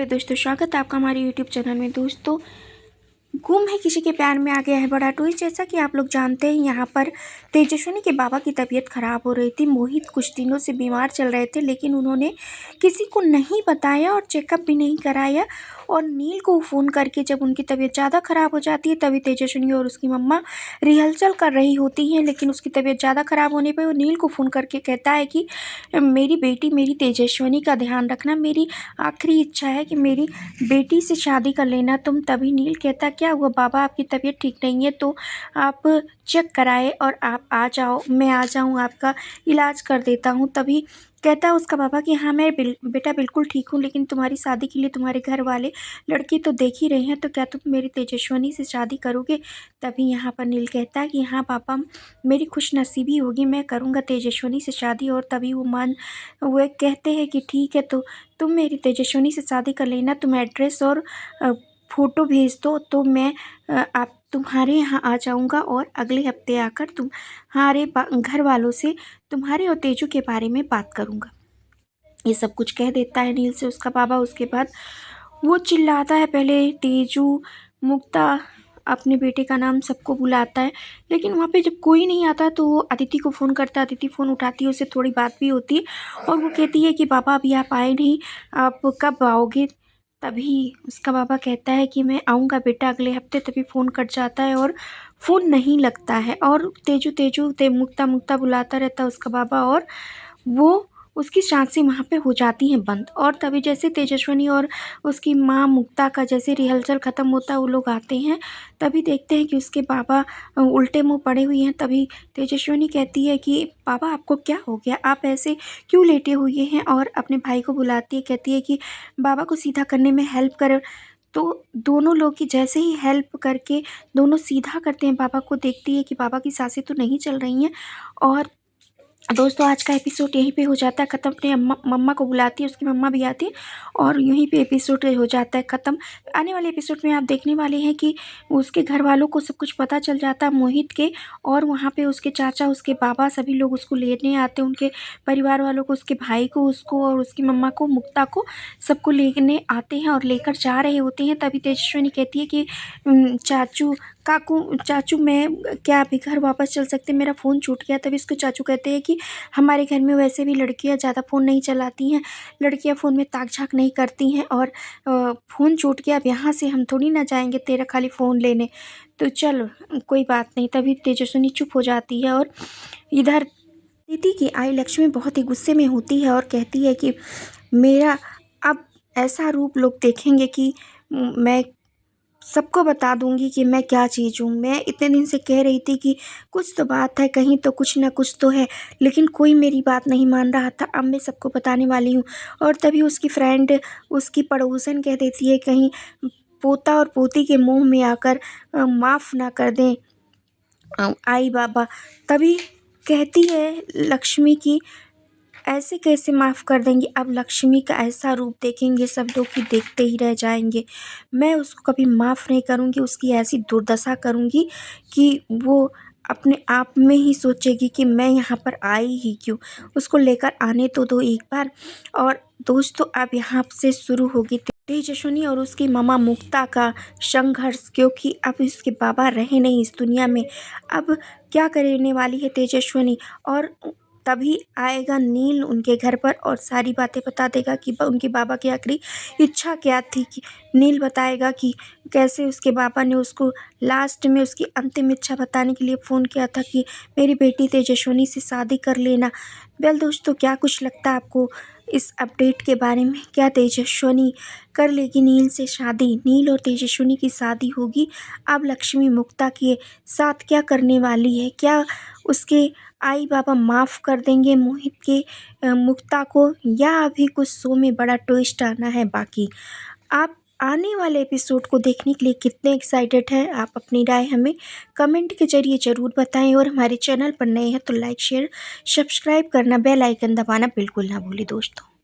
प्यारे दोस्तों, स्वागत है आपका हमारे यूट्यूब चैनल में। दोस्तों, गुम है किसी के प्यार में आ गया है बड़ा ट्विस्ट। जैसा कि आप लोग जानते हैं, यहाँ पर तेजस्विनी के बाबा की तबीयत खराब हो रही थी। मोहित कुछ दिनों से बीमार चल रहे थे, लेकिन उन्होंने किसी को नहीं बताया और चेकअप भी नहीं कराया। और नील को फ़ोन करके जब उनकी तबीयत ज़्यादा ख़राब हो जाती है, तभी तेजस्विनी और उसकी मम्मा रिहर्सल कर रही होती हैं। लेकिन उसकी तबीयत ज़्यादा ख़राब होने पर वो नील को फ़ोन करके कहता है कि मेरी बेटी, मेरी तेजस्विनी का ध्यान रखना। मेरी आखिरी इच्छा है कि मेरी बेटी से शादी कर लेना तुम। तभी नील कहता, क्या हुआ बाबा, आपकी तबीयत ठीक नहीं है तो आप चेक कराए और आप आ जाओ, मैं आ जाऊँ, आपका इलाज कर देता हूँ। तभी कहता है उसका बाबा कि हाँ मैं बेटा बिल्कुल ठीक हूँ, लेकिन तुम्हारी शादी के लिए तुम्हारे घर वाले लड़की तो देख ही रहे हैं, तो क्या तुम मेरी तेजस्विनी से शादी करोगे? तभी यहाँ पर नील कहता है कि हाँ पापा, मेरी खुशनसीबी होगी, मैं करूँगा तेजस्विनी से शादी। और तभी वो कहते हैं कि ठीक है, तो तुम मेरी तेजस्विनी से शादी कर लेना। तुम एड्रेस और फ़ोटो भेज दो तो मैं आप तुम्हारे यहाँ आ जाऊँगा और अगले हफ्ते आकर तुम्हारे घर वालों से तुम्हारे और तेजू के बारे में बात करूँगा। ये सब कुछ कह देता है नील से उसका बाबा। उसके बाद वो चिल्लाता है, पहले तेजू, मुक्ता, अपने बेटे का नाम सबको बुलाता है। लेकिन वहाँ पे जब कोई नहीं आता तो वो अदिति को फ़ोन करता है। अदिति फ़ोन उठाती है, उससे थोड़ी बात भी होती है और वो कहती है कि बाबा अभी आप आए नहीं, आप कब आओगे? तभी उसका बाबा कहता है कि मैं आऊँगा बेटा अगले हफ्ते। तभी फ़ोन कट जाता है और फ़ोन नहीं लगता है और तेजू तेजू मुक्ता मुक्ता बुलाता रहता है उसका बाबा। और वो उसकी सांसें वहाँ पे हो जाती हैं बंद। और तभी जैसे तेजस्विनी और उसकी माँ मुक्ता का जैसे रिहर्सल ख़त्म होता है, वो लोग आते हैं, तभी देखते हैं कि उसके बाबा उल्टे मुँह पड़े हुए हैं। तभी तेजस्विनी कहती है कि पापा आपको क्या हो गया, आप ऐसे क्यों लेटे हुए हैं? और अपने भाई को बुलाती है, कहती है कि बाबा को सीधा करने में हेल्प कर। तो दोनों लोग की जैसे ही हेल्प करके दोनों सीधा करते हैं, बाबा को देखती है कि बाबा की सांसें तो नहीं चल रही हैं। और दोस्तों, आज का एपिसोड यहीं पे हो जाता है ख़त्म। अपने मम्मा को बुलाती है, उसकी मम्मा भी आती है और यहीं पे एपिसोड हो जाता है ख़त्म। आने वाले एपिसोड में आप देखने वाले हैं कि उसके घर वालों को सब कुछ पता चल जाता है मोहित के। और वहाँ पे उसके चाचा, उसके बाबा, सभी लोग उसको लेने आते हैं, उनके परिवार वालों को, उसके भाई को, उसको और उसकी मम्मा को, मुक्ता को, सबको लेने आते हैं और लेकर जा रहे होते हैं। तभी तेजस्विनी कहती है कि चाचू, काकू, चाचू मैं क्या अभी घर वापस चल सकते, मेरा फ़ोन छूट गया। तभी उसके चाचू कहते हैं कि हमारे घर में वैसे भी लड़कियां ज़्यादा फ़ोन नहीं चलाती हैं, लड़कियां फ़ोन में ताक झाँक नहीं करती हैं, और फ़ोन छूट गया, अब यहाँ से हम थोड़ी ना जाएंगे तेरा खाली फ़ोन लेने, तो चल कोई बात नहीं। तभी तेजस्विनी चुप हो जाती है। और इधर दीदी की आई लक्ष्मी बहुत ही गुस्से में होती है और कहती है कि मेरा अब ऐसा रूप लोग देखेंगे कि मैं सबको बता दूंगी कि मैं क्या चीज़ हूँ। मैं इतने दिन से कह रही थी कि कुछ तो बात है, कहीं तो कुछ ना कुछ तो है, लेकिन कोई मेरी बात नहीं मान रहा था। अब मैं सबको बताने वाली हूँ। और तभी उसकी फ्रेंड, उसकी पड़ोसन कह देती है, कहीं पोता और पोती के मुंह में आकर माफ़ ना कर दें आई बाबा। तभी कहती है लक्ष्मी की ऐसे कैसे माफ़ कर देंगी? अब लक्ष्मी का ऐसा रूप देखेंगे सब लोग कि देखते ही रह जाएंगे। मैं उसको कभी माफ़ नहीं करूँगी, उसकी ऐसी दुर्दशा करूँगी कि वो अपने आप में ही सोचेगी कि मैं यहाँ पर आई ही क्यों। उसको लेकर आने तो दो एक बार। और दोस्तों, अब यहाँ से शुरू होगी तेजस्विनी और उसकी मामा मुक्ता का संघर्ष, क्योंकि अब इसके बाबा रहे नहीं इस दुनिया में। अब क्या करने वाली है तेजस्विनी? और तभी आएगा नील उनके घर पर और सारी बातें बता देगा कि उनके बाबा की आखिरी इच्छा क्या थी। कि नील बताएगा कि कैसे उसके बाबा ने उसको लास्ट में उसकी अंतिम इच्छा बताने के लिए फ़ोन किया था कि मेरी बेटी तेजस्विनी से शादी कर लेना। वेल दोस्तों, क्या कुछ लगता है आपको इस अपडेट के बारे में? क्या तेजस्विनी कर लेगी नील से शादी? नील और तेजस्विनी की शादी होगी। अब लक्ष्मी मुक्ता के साथ क्या करने वाली है? क्या उसके आई बाबा माफ़ कर देंगे मोहित के मुक्ता को, या अभी कुछ शो में बड़ा ट्विस्ट आना है बाकी? आप आने वाले एपिसोड को देखने के लिए कितने एक्साइटेड हैं? आप अपनी राय हमें कमेंट के ज़रिए ज़रूर बताएं। और हमारे चैनल पर नए हैं तो लाइक, शेयर, सब्सक्राइब करना, बेल आइकन दबाना बिल्कुल ना भूलें दोस्तों।